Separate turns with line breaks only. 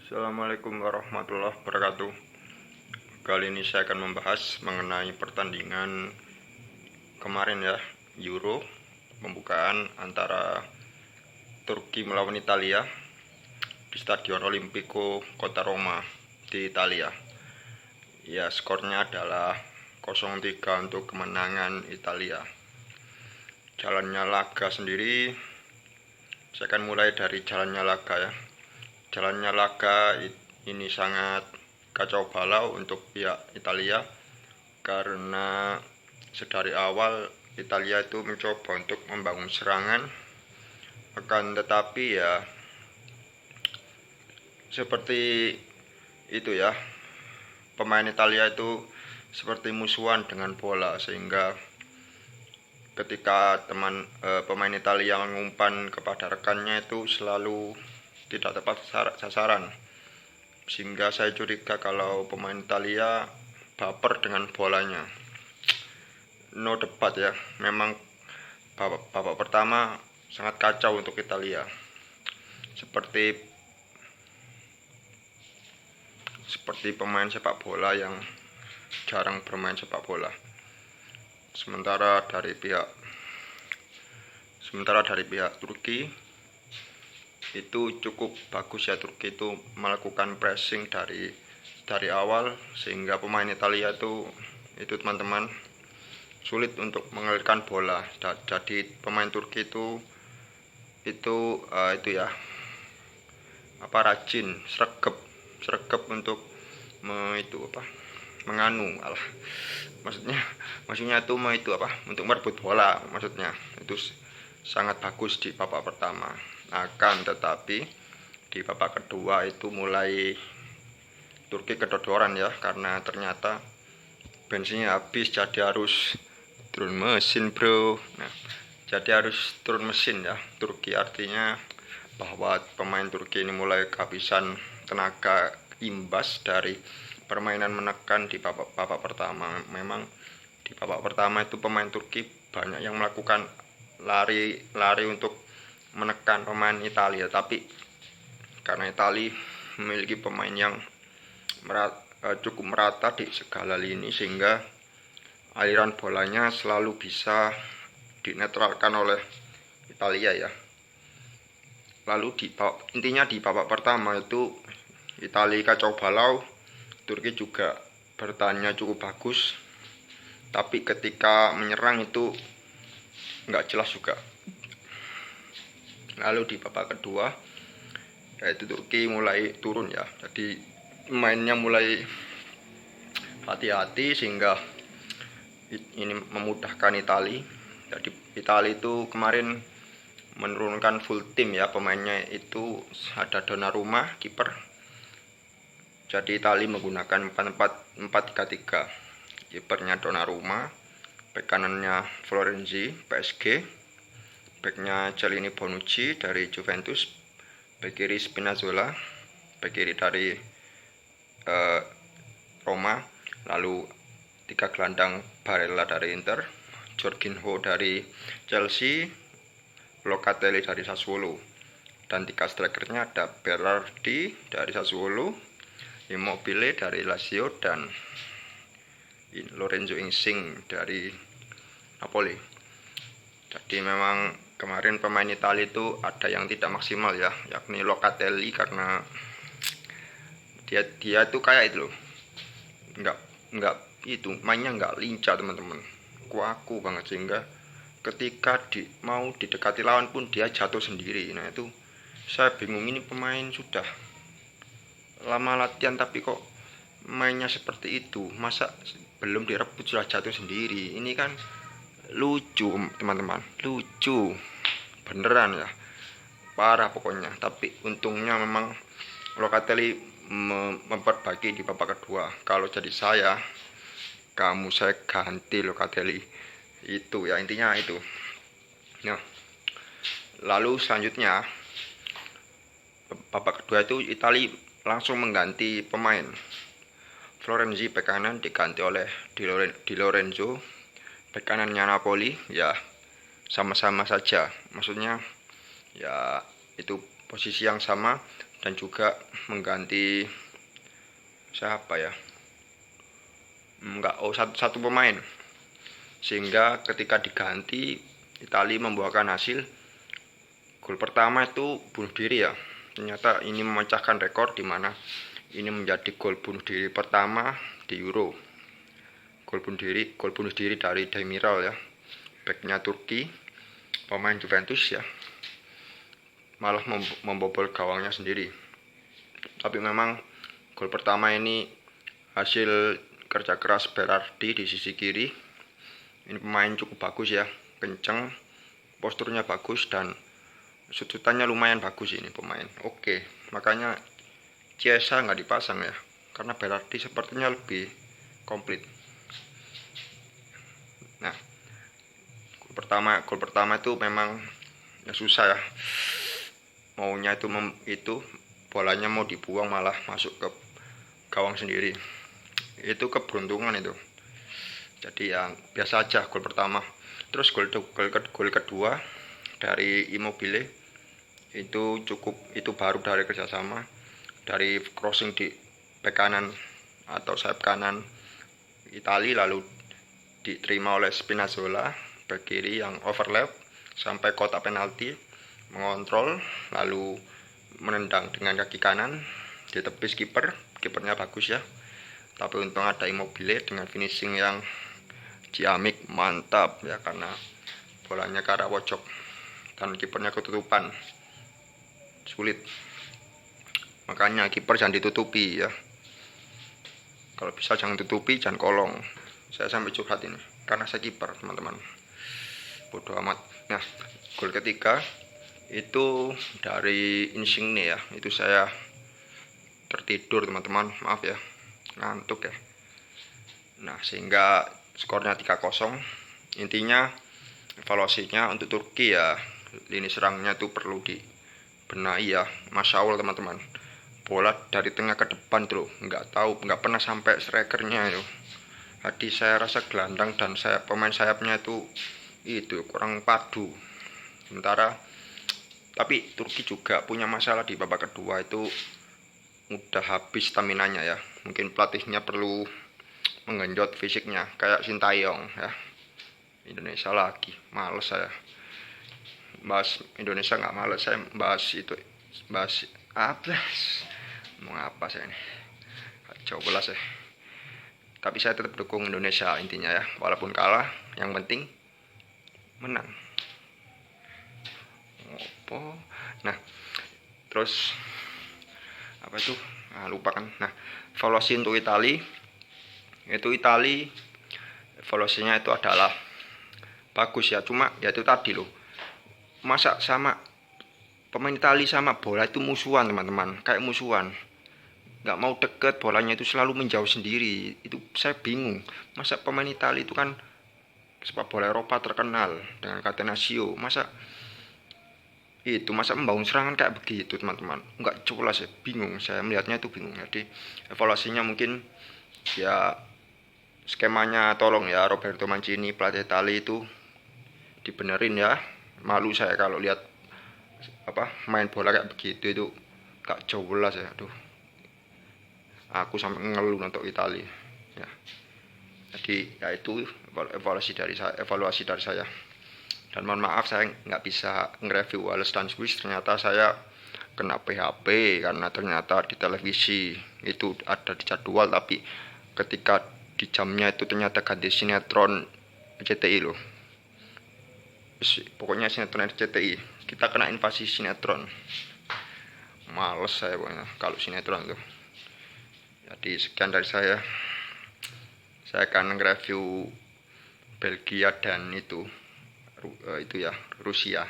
Assalamualaikum warahmatullahi wabarakatuh. Kali ini saya akan membahas mengenai pertandingan kemarin ya, Euro pembukaan antara Turki melawan Italia di Stadion Olimpico Kota Roma di Italia. Ya, skornya adalah 0-3 untuk kemenangan Italia. Jalannya laga sendiri, saya akan mulai dari jalannya laga ya. Jalannya laga ini sangat kacau balau untuk pihak Italia karena sedari awal Italia itu mencoba untuk membangun serangan, akan tetapi ya seperti itu ya, pemain Italia itu seperti musuhan dengan bola, sehingga ketika pemain Italia mengumpan kepada rekannya itu selalu tidak tepat sasaran, sehingga saya curiga kalau pemain Italia baper dengan bolanya. No debat ya, memang babak pertama sangat kacau untuk Italia, seperti pemain sepak bola yang jarang bermain sepak bola. Sementara dari pihak Turki itu cukup bagus ya. Turki itu melakukan pressing dari awal, sehingga pemain Italia itu teman-teman sulit untuk mengalirkan bola. Jadi pemain Turki itu ya rajin, sregep untuk maksudnya itu untuk merebut bola, maksudnya itu sangat bagus di babak pertama. Akan tetapi di babak kedua itu mulai Turki kedodoran ya, karena ternyata bensinnya habis, jadi harus turun mesin bro. Jadi harus turun mesin ya Turki, artinya bahwa pemain Turki ini mulai kehabisan tenaga imbas dari permainan menekan di babak pertama. Memang di babak pertama itu pemain Turki banyak yang melakukan lari untuk menekan pemain Italia, tapi karena Italia memiliki pemain yang cukup merata di segala lini, sehingga aliran bolanya selalu bisa dinetralkan oleh Italia ya. Lalu intinya di babak pertama itu Italia kacau balau, Turki juga bertahannya cukup bagus, tapi ketika menyerang itu nggak jelas juga. Lalu di babak kedua yaitu Turki mulai turun ya, jadi mainnya mulai hati-hati, sehingga ini memudahkan Italia. Jadi Italia itu kemarin menurunkan full tim ya, pemainnya itu ada Donnarumma kiper. Jadi Italia menggunakan 4-3-3. Kipernya Donnarumma, bek kanannya Florenzi PSG, beknya Celini Bonucci dari Juventus, bek kiri Spinazzola, bek kiri dari Roma, lalu 3 gelandang Barella dari Inter, Jorginho dari Chelsea, Locatelli dari Sassuolo, dan 3 strikernya ada Berardi dari Sassuolo, Immobile dari Lazio, dan Lorenzo Insigne dari Napoli. Jadi memang kemarin pemain Italia itu ada yang tidak maksimal ya, yakni Locatelli, karena dia itu kayak itu loh, nggak itu mainnya nggak lincah teman-teman, kuaku banget, sehingga ketika mau didekati lawan pun dia jatuh sendiri. Nah itu saya bingung, ini pemain sudah lama latihan tapi kok mainnya seperti itu, masa belum direbut sudah jatuh sendiri. Ini kan lucu teman-teman, lucu beneran ya, parah pokoknya. Tapi untungnya memang Locatelli memperbaiki di babak kedua. Kalau jadi saya ganti Locatelli itu ya, intinya itu. Nah, lalu selanjutnya babak kedua itu Italia langsung mengganti pemain. Florenzi bek kanan diganti oleh Di Lorenzo, bek kanannya Napoli ya sama-sama saja, maksudnya ya itu posisi yang sama, dan juga mengganti siapa ya, satu pemain, sehingga ketika diganti Italia membuahkan hasil. Gol pertama itu bunuh diri ya, ternyata ini memecahkan rekor di mana ini menjadi gol bunuh diri pertama di Euro. Gol bunuh diri dari Demiral ya, backnya Turki, pemain Juventus ya, malah membobol gawangnya sendiri. Tapi memang gol pertama ini hasil kerja keras Berardi di sisi kiri. Ini pemain cukup bagus ya, kenceng, posturnya bagus, dan sudutannya lumayan bagus ini pemain. Oke, makanya Chiesa nggak dipasang ya, karena Berardi sepertinya lebih komplit. Nah, gol pertama itu memang ya susah ya, maunya itu bolanya mau dibuang malah masuk ke gawang sendiri. Itu keberuntungan itu. Jadi yang biasa aja gol pertama. Terus gol kedua dari Immobile itu baru dari kerjasama dari crossing di bek kanan atau sayap kanan Italia, lalu diterima oleh Spinazzola bek kiri yang overlap sampai kotak penalti, mengontrol lalu menendang dengan kaki kanan, ditepis kipernya bagus ya. Tapi untung ada Immobile dengan finishing yang ciamik, mantap ya, karena bolanya ke arah pojok dan kipernya ketutupan, sulit. Makanya kiper jangan ditutupi ya, kalau bisa jangan tutupi, jangan kolong. Saya sampai curhat ini karena saya kiper teman-teman, bodoh amat. Nah, gol ketiga itu dari Insigne ya, itu saya tertidur teman-teman, maaf ya, ngantuk ya. Nah, sehingga skornya 3-0. Intinya evaluasinya untuk Turki ya, lini serangnya itu perlu dibenahi ya. Masya Allah teman-teman, bola dari tengah ke depan tuh nggak pernah sampai strikernya itu. Jadi saya rasa gelandang dan pemain sayapnya itu kurang padu. Sementara tapi Turki juga punya masalah di babak kedua, itu udah habis staminanya ya. Mungkin pelatihnya perlu menggenjot fisiknya kayak Sintayong ya. Indonesia lagi, males saya bahas Indonesia, nggak males saya bahas apa, mau apa saya ini, kacau belas ya. Tapi saya tetap dukung Indonesia intinya ya, walaupun kalah yang penting menang. Nah, terus apa itu, lupa kan. Nah, evaluasi untuk Italia evaluasinya itu adalah bagus ya, cuma ya itu tadi loh, masa sama pemain Italia sama bola itu musuhan teman-teman, kayak musuhan, nggak mau deket, bolanya itu selalu menjauh sendiri. Itu saya bingung, masa pemain Italia itu kan sepak bola Eropa terkenal dengan Catenaccio, masa membangun serangan kayak begitu teman-teman, nggak jelas ya, bingung saya melihatnya itu, bingung. Jadi evaluasinya mungkin ya skemanya tolong ya Roberto Mancini pelatih Italia itu dibenerin ya. Malu saya kalau lihat main bola kayak begitu, itu gak jelas ya. Aduh, aku sampai ngeluh untuk Italia ya. Jadi ya itu evaluasi dari saya. Dan mohon maaf saya nggak bisa nge-review Wales dan Swiss, ternyata saya kena PHP karena ternyata di televisi itu ada di jadwal, tapi ketika di jamnya itu ternyata ganti sinetron RCTI loh. Pokoknya sinetron RCTI, kita kena invasi sinetron. Males saya pokoknya kalau sinetron tuh. Jadi sekian dari saya akan nge-review Belgia dan itu ya Rusia.